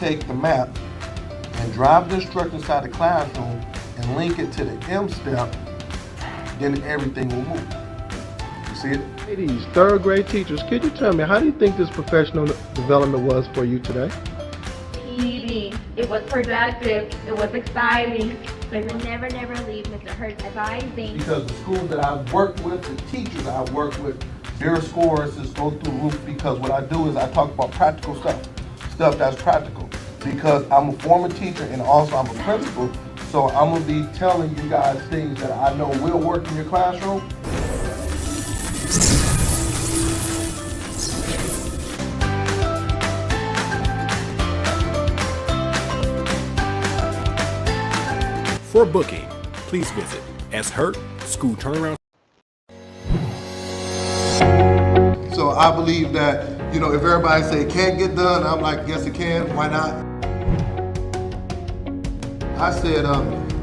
take the map and drive the instructor inside the classroom and link it to the M step, then everything will move. You see it? Ladies, third grade teachers, could you tell me, how do you think this professional development was for you today? PD. It was productive. It was exciting. They will never leave Mr. Hurt's advising. Because the schools that I've worked with, the teachers I've worked with, their scores just go through the roof, because what I do is I talk about practical stuff that's practical. Because I'm a former teacher and also I'm a principal, so I'm gonna be telling you guys things that I know will work in your classroom. For booking, please visit Hurt School Turnaround. So I believe that, if everybody say it can't get done, I'm like, yes it can, why not? I said,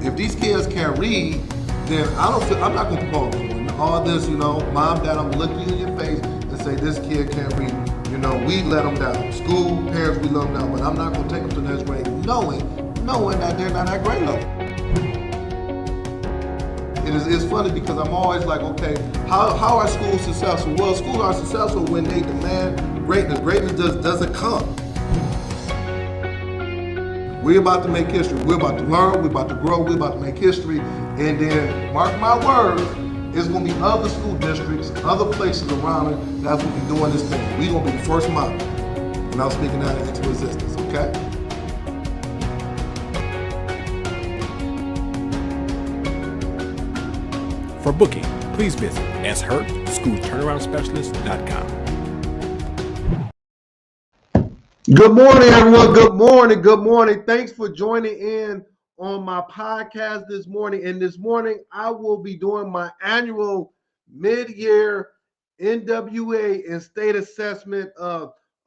if these kids can't read, then I'm not gonna call them. All this, mom, dad, I'm gonna look you in your face and say this kid can't read. We let them down. School, parents, we let them down, but I'm not gonna take them to the next grade knowing that they're not at grade level. It's funny because I'm always like, okay, how are schools successful? Well, schools are successful when they demand greatness. Greatness doesn't come. We're about to make history. We're about to learn. We're about to grow. We're about to make history. And then, mark my word, it's going to be other school districts, other places around it that's going to be doing this thing. We're going to be the first model. And I'm speaking that into existence, okay? For booking, please visit SHurtSchoolTurnaroundSpecialist.com. Good morning, everyone. Good morning. Good morning. Thanks for joining in on my podcast this morning. And this morning, I will be doing my annual mid-year NWA and state assessment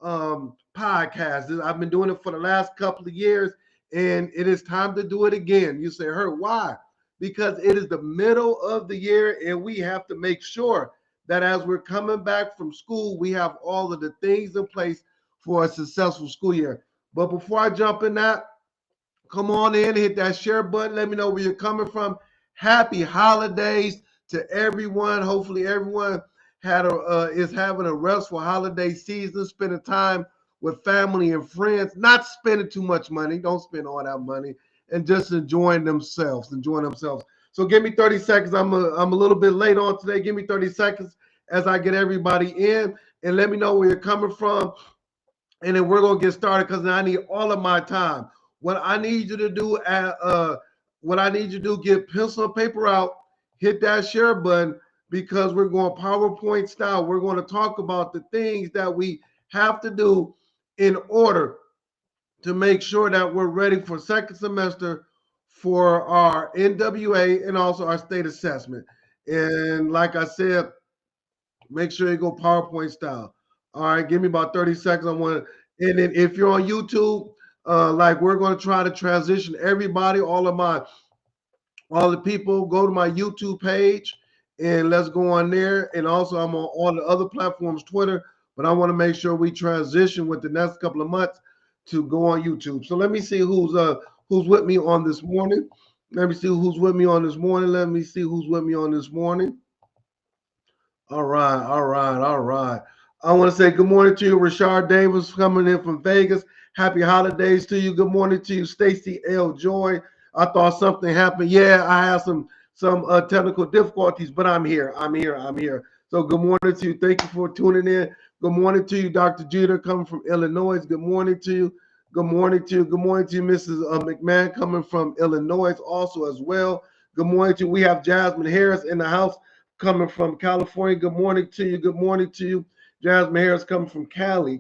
podcast. I've been doing it for the last couple of years, and it is time to do it again. You say, Hurt, why? Because it is the middle of the year, and we have to make sure that as we're coming back from school, we have all of the things in place for a successful school year. But before I jump in that, come on in, hit that share button. Let me know where you're coming from. Happy holidays to everyone. Hopefully everyone is having a restful holiday season, spending time with family and friends, not spending too much money. Don't spend all that money. And just enjoying themselves. So give me 30 seconds. I'm a little bit late on today. Give me 30 seconds as I get everybody in, and let me know where you're coming from. And then we're gonna get started because I need all of my time. What I need you to do, get pencil and paper out, hit that share button, because we're going PowerPoint style. We're going to talk about the things that we have to do in order to make sure that we're ready for second semester for our NWA and also our state assessment. And like I said, make sure you go PowerPoint style. All right, give me about 30 seconds. And then if you're on YouTube, we're going to try to transition everybody, all the people, go to my YouTube page and let's go on there. And also I'm on all the other platforms, Twitter, but I want to make sure we transition with the next couple of months to go on YouTube. So let me see who's with me on this morning. All right. I want to say good morning to you, Rashard Davis, coming in from Vegas. Happy holidays to you. Good morning to you, Stacy L. Joy. I thought something happened. Yeah, I have some technical difficulties, but I'm here. So good morning to you. Thank you for tuning in. Good morning to you, Dr. Jeter, coming from Illinois. Good morning to you. Good morning to you, Mrs. McMahon, coming from Illinois also as well. Good morning to you. We have Jasmine Harris in the house, coming from California. Good morning to you. Jasmine Harris coming from Cali.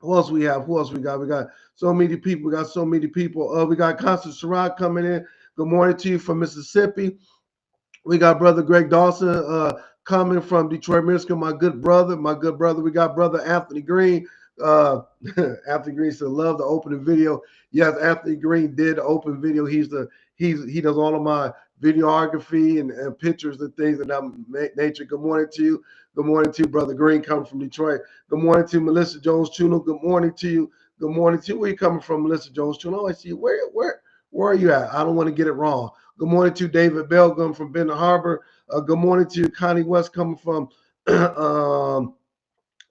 Who else we got? We got so many people. We got Constance Surratt coming in. Good morning to you from Mississippi. We got Brother Greg Dawson coming from Detroit, Michigan. My good brother. We got Brother Anthony Green. Anthony Green said, "Love the opening video." Yes, Anthony Green did the open video. He does all of my videography and pictures and things of that nature. Good morning to you. Good morning to you, Brother Green, coming from Detroit. Good morning to Melissa Jones Chuno. Good morning to you. Good morning to you. Where you coming from, Melissa Jones? Tune. I see you. Where are you at? I don't want to get it wrong. Good morning to David Belgum from Benton Harbor. Good morning to Connie West coming from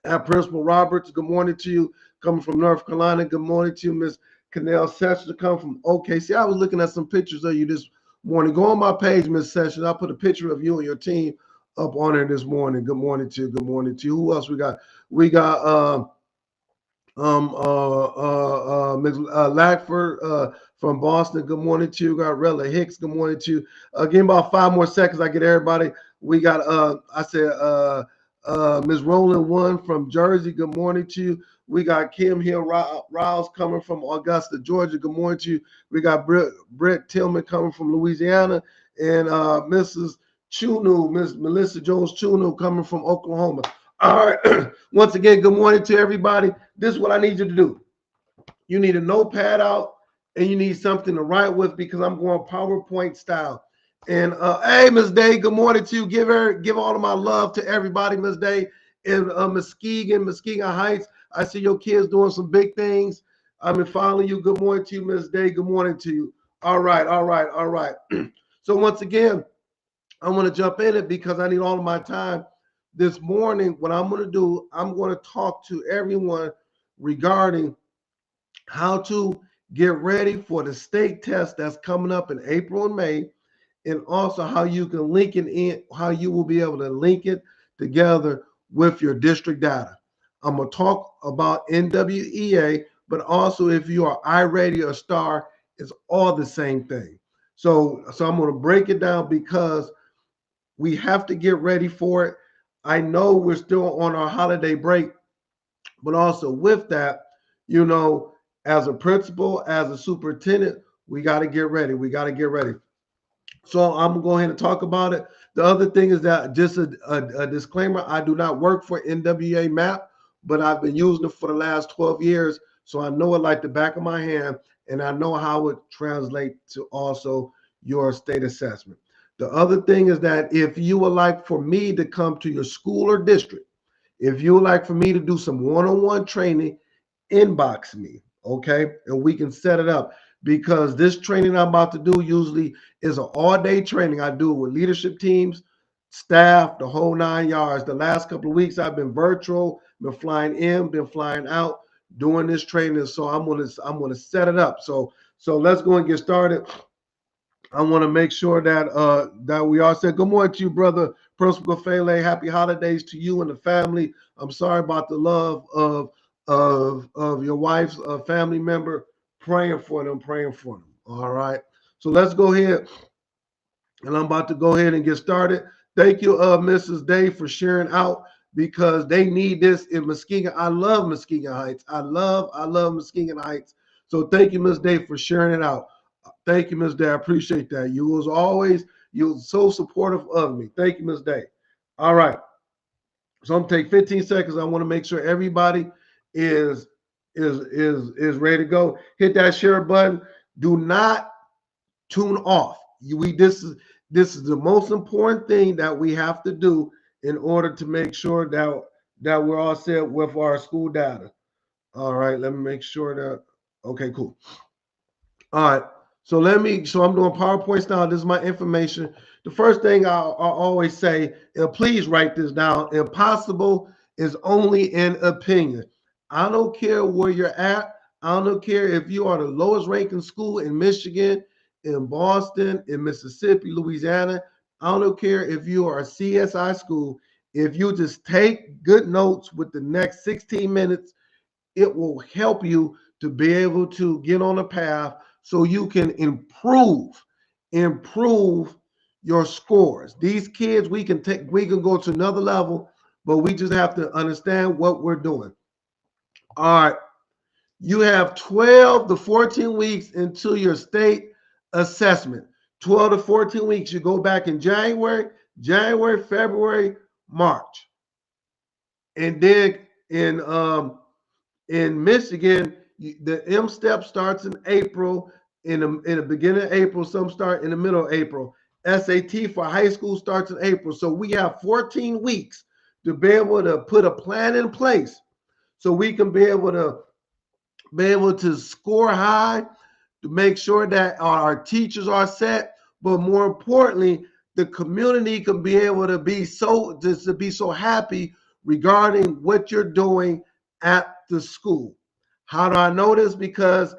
at Principal Roberts. Good morning to you coming from North Carolina. Good morning to you, Miss Canel Sessions coming from OKC. I was looking at some pictures of you this morning. Go on my page, Miss Sessions. I'll put a picture of you and your team up on there this morning. Good morning to you. Good morning to you. Who else we got? We got Ms. Lackford from Boston. Good morning to you. Got Rella Hicks. Good morning to you. Give me about 5 more seconds. I get everybody. We got Ms. Roland One from Jersey. Good morning to you. We got Kim Hill Rouse coming from Augusta, Georgia. Good morning to you. We got Brett Tillman coming from Louisiana, and Mrs. Chunu, Miss Melissa Jones Chunu coming from Oklahoma. All right. Once again, good morning to everybody. This is what I need you to do. You need a notepad out and you need something to write with because I'm going PowerPoint style. And hey, Miss Day, good morning to you. Give all of my love to everybody, Miss Day, in Muskegon Heights. I see your kids doing some big things. I've been following you. Good morning to you, Miss Day. Good morning to you. All right. So once again, I want to jump in it because I need all of my time. This morning, what I'm going to do, I'm going to talk to everyone regarding how to get ready for the state test that's coming up in April and May, and also how you can link it in, how you will be able to link it together with your district data. I'm going to talk about NWEA, but also if you are iRadio or Star, it's all the same thing. So I'm going to break it down because we have to get ready for it. I know we're still on our holiday break, but also with that, as a principal, as a superintendent, we got to get ready. So I'm going to go ahead and talk about it. The other thing is that just a disclaimer, I do not work for NWA MAP, but I've been using it for the last 12 years. So I know it like the back of my hand, and I know how it translates to also your state assessment. The other thing is that if you would like for me to come to your school or district, if you would like for me to do some one-on-one training, inbox me, okay? And we can set it up because this training I'm about to do usually is an all-day training. I do it with leadership teams, staff, the whole 9 yards. The last couple of weeks I've been virtual, been flying in, been flying out, doing this training. So I'm gonna set it up. So let's go and get started. I want to make sure that we all said good morning to you, brother Principal Fele. Happy holidays to you and the family. I'm sorry about the love of your wife's family member. Praying for them. All right. So let's go ahead, and I'm about to go ahead and get started. Thank you, Mrs. Day, for sharing out because they need this in Muskegon. I love Muskegon Heights. I love Muskegon Heights. So thank you, Ms. Day, for sharing it out. Thank you, Ms. Day. I appreciate that. You were so supportive of me. Thank you, Ms. Day. All right. So I'm gonna take 15 seconds. I want to make sure everybody is ready to go. Hit that share button. Do not tune off. This is the most important thing that we have to do in order to make sure that we're all set with our school data. All right. Let me make sure that. Okay, cool. All right. So I'm doing PowerPoint style. This is my information. The first thing I'll always say, and please write this down, impossible is only an opinion. I don't care where you're at. I don't care if you are the lowest ranking school in Michigan, in Boston, in Mississippi, Louisiana. I don't care if you are a CSI school. If you just take good notes with the next 16 minutes, it will help you to be able to get on a path so you can improve your scores. These kids, we can go to another level, but we just have to understand what we're doing. All right. You have 12 to 14 weeks until your state assessment. 12 to 14 weeks. You go back in January, February, March. And then in Michigan, the M step starts in April, in the beginning of April, some start in the middle of April. SAT for high school starts in April. So we have 14 weeks to be able to put a plan in place so we can be able to be able to score high, to make sure that our teachers are set, but more importantly, the community can be able to be so just to be so happy regarding what you're doing at the school. How do I know this? Because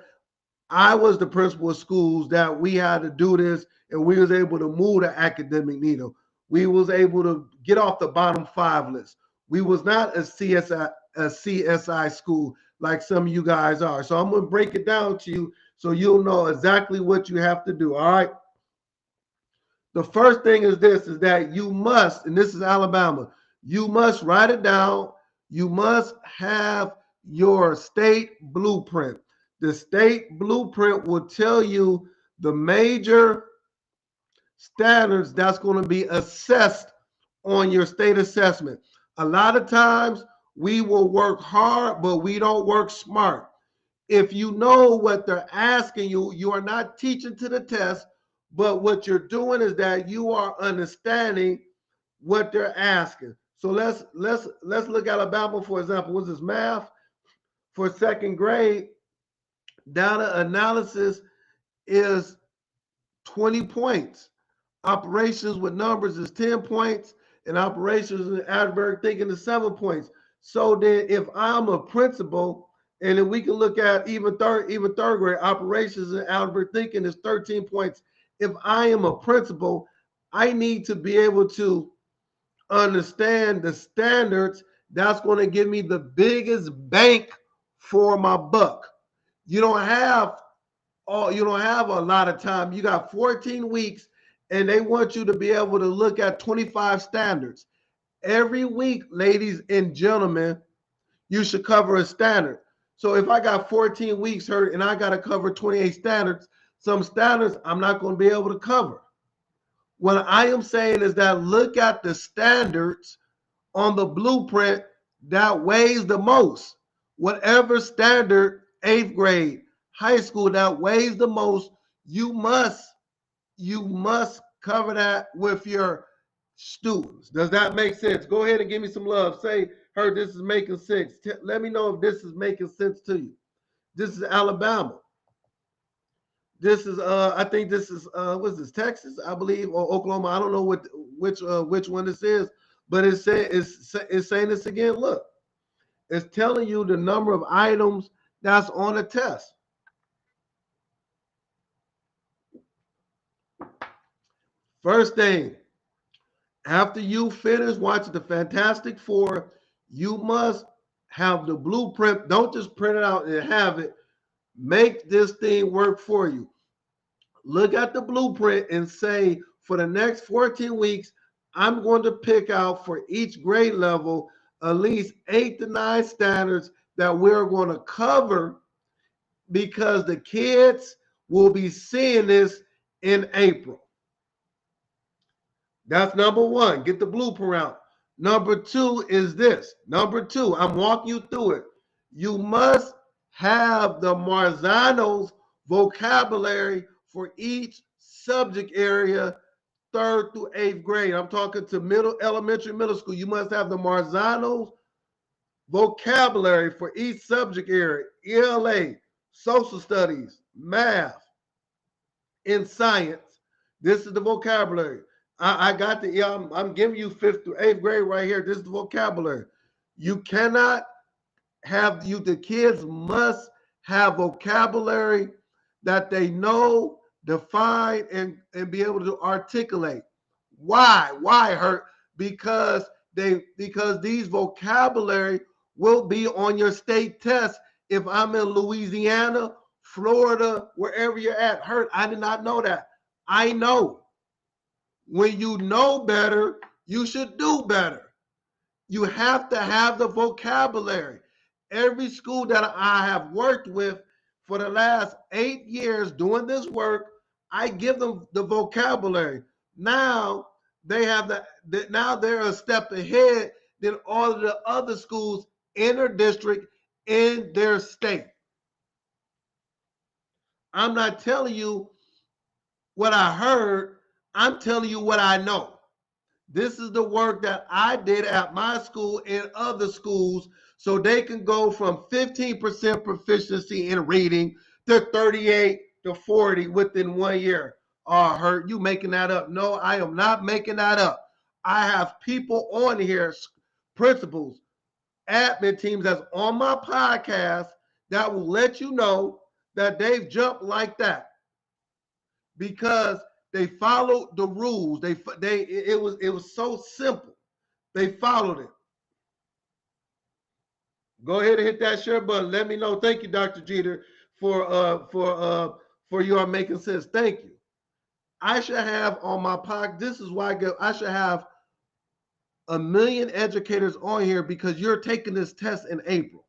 I was the principal of schools that we had to do this, and we was able to move the academic needle. We was able to get off the bottom five list. We was not a CSI school like some of you guys are. So I'm gonna break it down to you so you'll know exactly what you have to do. All right. The first thing is this: is that you must, and this is Alabama, you must write it down. You must have your state blueprint. The state blueprint will tell you the major standards that's going to be assessed on your state assessment. A lot of times we will work hard, but we don't work smart. If you know what they're asking you, you are not teaching to the test, but what you're doing is that you are understanding what they're asking. So let's look at Alabama, for example. What's this math for second grade? Data analysis is 20 points. Operations with numbers is 10 points, and operations in adverb thinking is 7 points. So then if I'm a principal, and then we can look at even third grade, operations and adverb thinking is 13 points. If I am a principal, I need to be able to understand the standards that's going to give me the biggest bank for my buck. You don't have you don't have a lot of time. You got 14 weeks, and they want you to be able to look at 25 standards. Every week, ladies and gentlemen, you should cover a standard. So if I got 14 weeks hurt and I got to cover 28 standards, some standards I'm not going to be able to cover. What I am saying is that look at the standards on the blueprint that weighs the most. Whatever standard, eighth grade, high school, that weighs the most, you must cover that with your students. Does that make sense? Go ahead and give me some love. Say, "Heard this is making sense." Let me know if this is making sense to you. This is Alabama. This is I think this is what's this, Texas, I believe, or Oklahoma. I don't know which one this is, but it's saying this again. Look, it's telling you the number of items that's on a test. First thing, after you finish watching the Fantastic Four, you must have the blueprint. Don't just print it out and have it. Make this thing work for you. Look at the blueprint and say, for the next 14 weeks, I'm going to pick out for each grade level at least 8 to 9 standards that we're going to cover, because the kids will be seeing this in April. That's number one. Get the blueprint out. Number two is this. Number two, I'm walking you through it. You must have the Marzano's vocabulary for each subject area, third through eighth grade. I'm talking to elementary, middle school. You must have the Marzano's vocabulary for each subject area: ELA, social studies, math, and science. This is the vocabulary. I got the, I'm giving you fifth through eighth grade right here. This is the vocabulary. You cannot the kids must have vocabulary that they know, define, and be able to articulate. Why? Why, Hurt? Because these vocabulary will be on your state test. If I'm in Louisiana, Florida, wherever you're at, Hurt, I did not know that. I know. When you know better, you should do better. You have to have the vocabulary. Every school that I have worked with for the last 8 years doing this work, I give them the vocabulary. Now they have now they're a step ahead than all of the other schools in their district, in their state. I'm not telling you what I heard. I'm telling you what I know. This is the work that I did at my school and other schools so they can go from 15% proficiency in reading to 38 to 40 within 1 year. Oh, Hurt, you making that up? No, I am not making that up. I have people on here, principals, admin teams that's on my podcast that will let you know that they've jumped like that because they followed the rules. It was so simple. They followed it. Go ahead and hit that share button. Let me know. Thank you, Dr. Jeter, for you are making sense. Thank you. I should have on my podcast. This is why I should have 1 million educators on here because you're taking this test in April.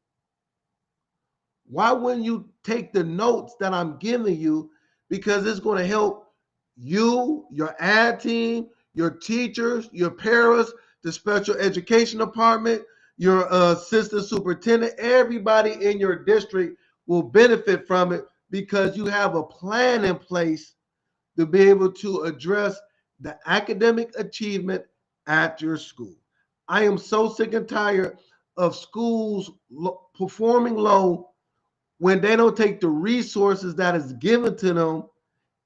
Why wouldn't you take the notes that I'm giving you? Because it's going to help you, your ad team, your teachers, your parents, the special education department, your assistant superintendent, everybody in your district will benefit from it because you have a plan in place to be able to address the academic achievement at your school. I am so sick and tired of schools performing low when they don't take the resources that is given to them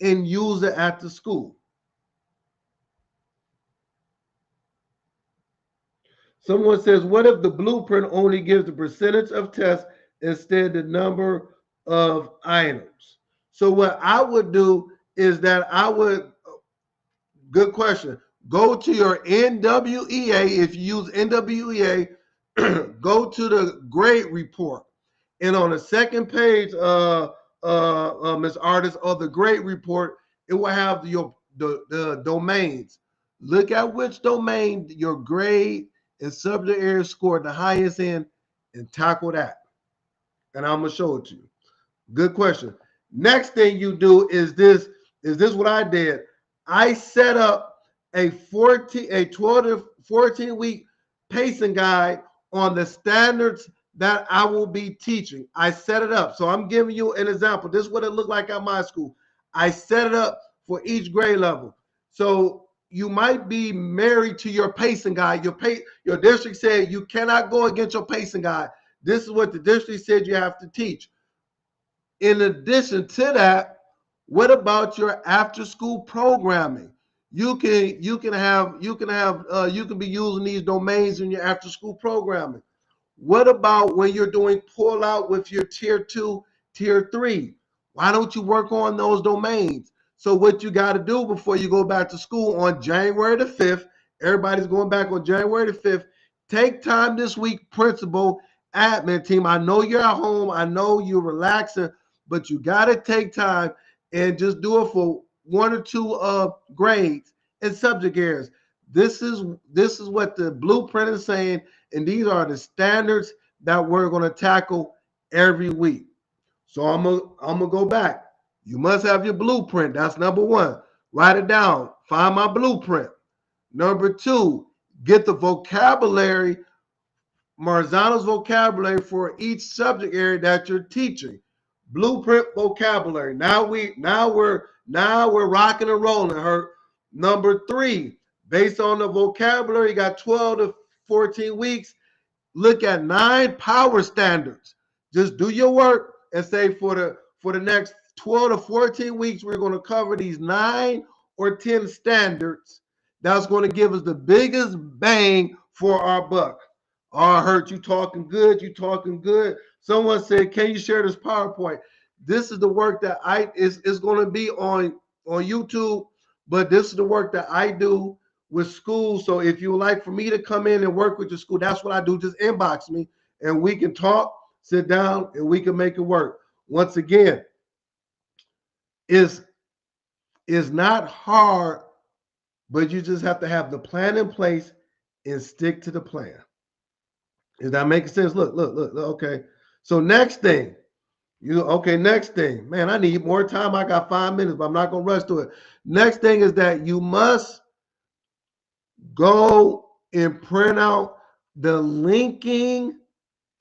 and use it at the school. Someone says, what if the blueprint only gives the percentage of tests instead the number of items? So what I would do is that good question. Go to your NWEA. If you use NWEA, go to the grade report. And on the second page, Ms. Artist, of the grade report, it will have the domains. Look at which domain your grade and subject area scored the highest in and tackle that. And I'm going to show it to you. Good question. Next thing you do is this what I did. I set up a 12 to 14 week pacing guide on the standards that I will be teaching. I set it up. So I'm giving you an example. This is what it looked like at my school. I set it up for each grade level. So you might be married to your pacing guide. Your district said you cannot go against your pacing guide. This is what the district said you have to teach. In addition to that, what about your after school programming? You can be using these domains in your after school programming. What about when you're doing pull out with your tier 2, tier 3? Why don't you work on those domains? So what you got to do before you go back to school on January the 5th, everybody's going back on January the 5th, take time this week, principal, admin team. I know you're at home. I know you're relaxing, but you got to take time and just do it for 1 or 2 grades and subject areas. This is what the blueprint is saying, and these are the standards that we're going to tackle every week. So I'm gonna go back. You must have your blueprint. That's number 1. Write it down. Find my blueprint. Number 2, get the vocabulary, Marzano's vocabulary for each subject area that you're teaching. Blueprint vocabulary. Now we're rocking and rolling. Her number 3, based on the vocabulary, you got 12 to 14 weeks. Look at 9 power standards. Just do your work and say for the next 12 to 14 weeks, we're going to cover these 9 or 10 standards. That's going to give us the biggest bang for our buck. Oh, Hurt, you talking good. You talking good. Someone said, can you share this PowerPoint? This is the work that is going to be on YouTube, but this is the work that I do with schools. So if you would like for me to come in and work with your school, that's what I do. Just inbox me and we can talk, sit down, and we can make it work. Once again, it's not hard, but you just have to have the plan in place and stick to the plan. Is that making sense? Look, okay. So next thing, next thing. Man, I need more time. I got 5 minutes, but I'm not going to rush to it. Next thing is that you must go and print out the linking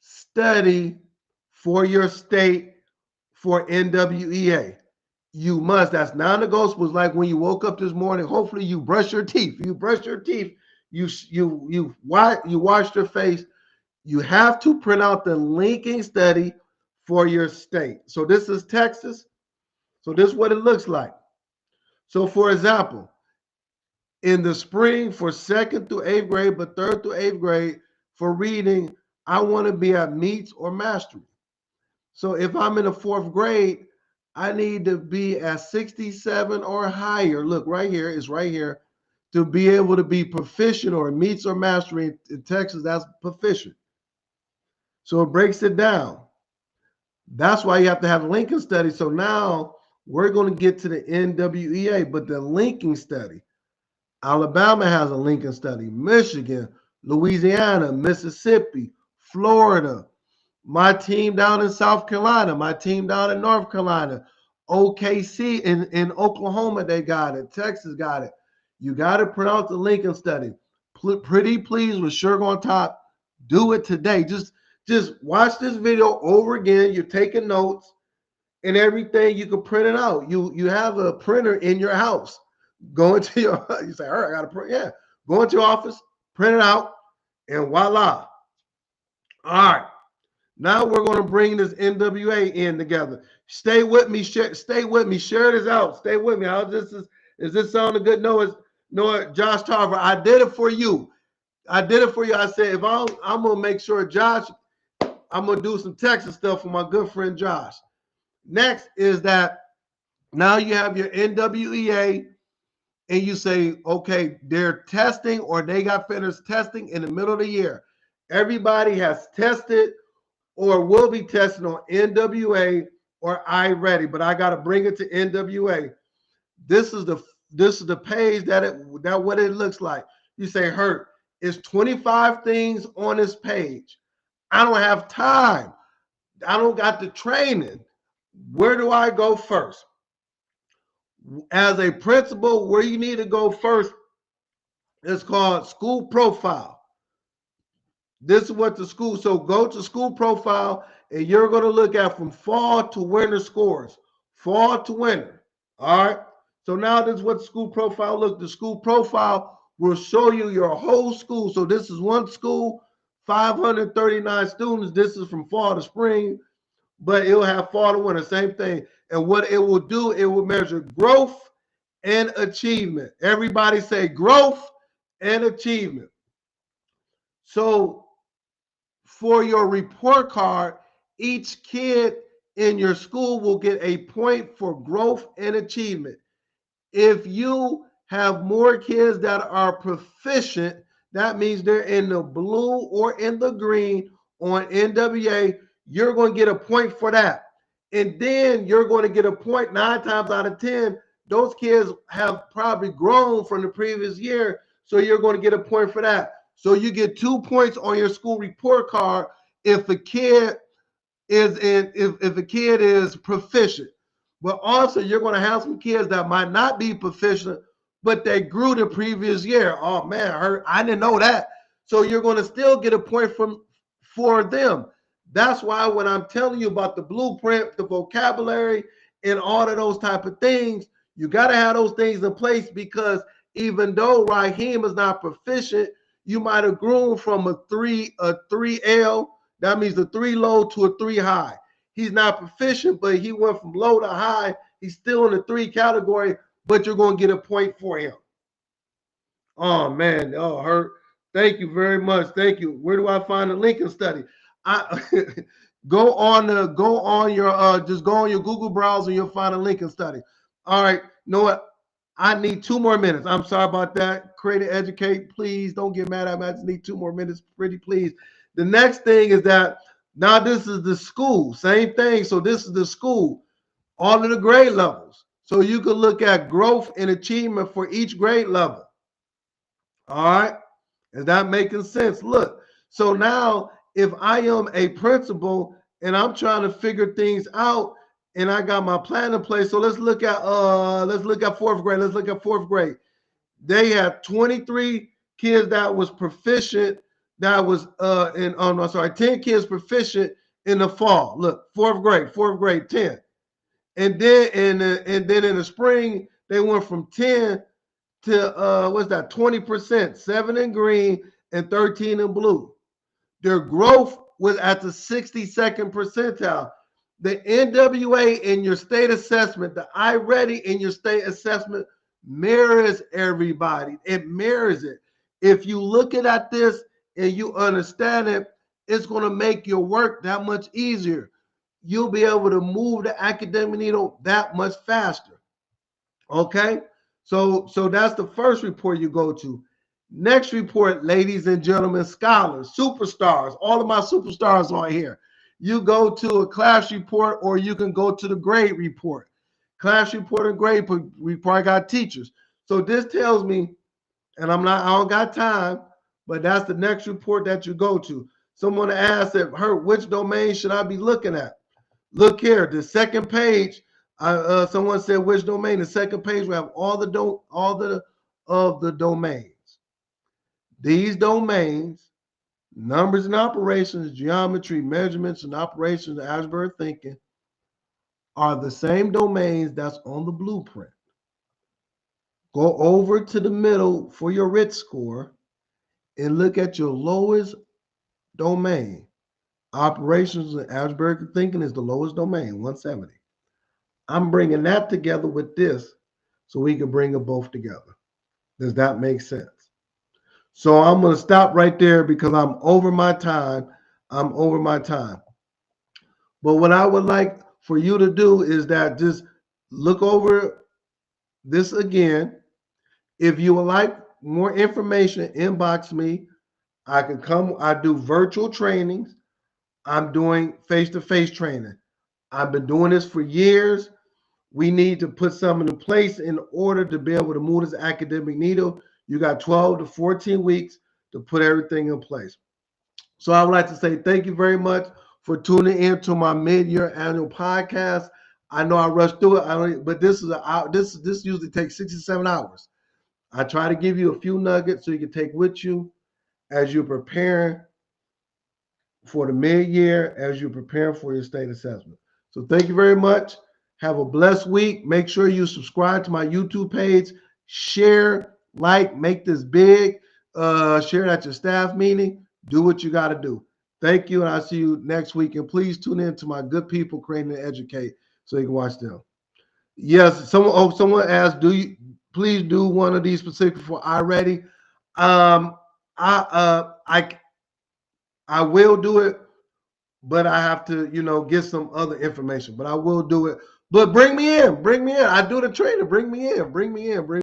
study for your state for NWEA. You must. That's non-negotiable. It's like when you woke up this morning. Hopefully, you brush your teeth. You brush your teeth. You washed your face. You have to print out the linking study for your state. So this is Texas. So this is what it looks like. So for example, in the spring for 2nd through 8th grade, but 3rd through 8th grade for reading, I want to be at meets or mastery. So if I'm in the 4th grade, I need to be at 67 or higher. Look, right here, it's right here, to be able to be proficient or meets or mastery in Texas. That's proficient. So it breaks it down. That's why you have to have a linking study. So now we're going to get to the NWEA, but the linking study. Alabama has a linking study, Michigan, Louisiana, Mississippi, Florida, my team down in South Carolina, my team down in North Carolina, OKC in Oklahoma, they got it. Texas got it. You got to pronounce the linking study. Pretty please with Sugar on top. Do it today. Just watch this video over again. You're taking notes and everything. You can print it out. You have a printer in your house. Go into your, you say, all right, I got to print. Yeah. Go into your office, print it out, and voila. All right. Now we're going to bring this NWA in together. Stay with me. Stay with me. Share this out. Stay with me. Is this sounding good? No, Josh Tarver, I did it for you. I did it for you. I said, if I'm going to make sure Josh, I'm going to do some Texas stuff for my good friend Josh. Next is that now you have your NWEA and you say, okay, they're testing or they got finished testing in the middle of the year. Everybody has tested or will be testing on NWA or iReady, but I got to bring it to NWA. This is the page that what it looks like. You say, Hurt, it's 25 things on this page. I don't have time. I don't got the training. Where do I go first? As a principal, where you need to go first is called school profile. This is what the school, so go to school profile and you're going to look at from fall to winter scores. Fall to winter. All right. So now this is what school profile looks. The school profile will show you your whole school. So this is one school, 539 students. This is from fall to spring, but it'll have fall to winter, same thing. And what it will do, it will measure growth and achievement. Everybody say growth and achievement. So for your report card, each kid in your school will get a point for growth and achievement. If you have more kids that are proficient, that means they're in the blue or in the green on NWA, you're going to get a point for that. And then you're going to get a point 9 times out of 10. Those kids have probably grown from the previous year, so you're going to get a point for that. So you get 2 points on your school report card if a kid is if a kid is proficient. But also you're going to have some kids that might not be proficient, but they grew the previous year. Oh man, I didn't know that. So you're going to still get a point for them. That's why when I'm telling you about the blueprint, the vocabulary, and all of those type of things, you got to have those things in place, because even though Raheem is not proficient, you might have grown from a 3L, that means a 3 low to a 3 high. He's not proficient, but he went from low to high. He's still in the 3 category, but you're going to get a point for him. Oh man, oh Hurt. Thank you very much. Thank you. Where do I find the Lincoln study? Go on your Google browser, you'll find a Lincoln study. All right, you know what? I need 2 more minutes. I'm sorry about that. Create and educate, please don't get mad at me. I just need 2 more minutes, pretty please. The next thing is that now this is the school, same thing. So this is the school, all of the grade levels. So you can look at growth and achievement for each grade level. All right, is that making sense? Look, so now if I am a principal and I'm trying to figure things out and I got my plan in place, so let's look at 4th grade. Let's look at 4th grade. They had 23 kids that was proficient. That was 10 kids proficient in the fall. Look, 4th grade, 10. And then in the spring, they went from 10 to what's that, 20%, 7 in green and 13 in blue. Their growth was at the 62nd percentile. The NWA in your state assessment, the iReady in your state assessment mirrors everybody. It mirrors it. If you look at this and you understand it, it's going to make your work that much easier. You'll be able to move the academic needle that much faster. Okay? So that's the first report you go to. Next report, ladies and gentlemen, scholars, superstars, all of my superstars are here. You go to a class report or you can go to the grade report. Class report and grade report, I got teachers. So this tells me, and I don't got time, but that's the next report that you go to. Someone asked which domain should I be looking at? Look here, the second page. Someone said which domain. The second page will have all the domains. These domains, numbers and operations, geometry, measurements and operations, algebra thinking, are the same domains that's on the blueprint. Go over to the middle for your RIT score and look at your lowest domain. Operations and algebraic thinking is the lowest domain, 170. I'm bringing that together with this so we can bring them both together. Does that make sense? So I'm going to stop right there because I'm over my time. I'm over my time. But what I would like for you to do is that just look over this again. If you would like more information, inbox me. I can come. I do virtual trainings. I'm doing face-to-face training. I've been doing this for years. We need to put something in place in order to be able to move this academic needle. You got 12 to 14 weeks to put everything in place. So I would like to say thank you very much for tuning in to my mid-year annual podcast. I know I rushed through it, but this usually takes 67 hours. I try to give you a few nuggets so you can take with you as you're preparing for the mid-year, as you're preparing for your state assessment. So thank you very much. Have a blessed week. Make sure you subscribe to my YouTube page. Share, like, make this big. Share it at your staff meeting. Do what you got to do. Thank you, and I'll see you next week. And please tune in to my good people, Creating and Educate, so you can watch them. Yes, someone asked, please do one of these specific for iReady? I will do it, but I have to, get some other information. But I will do it. But bring me in. I do the training. Bring me in.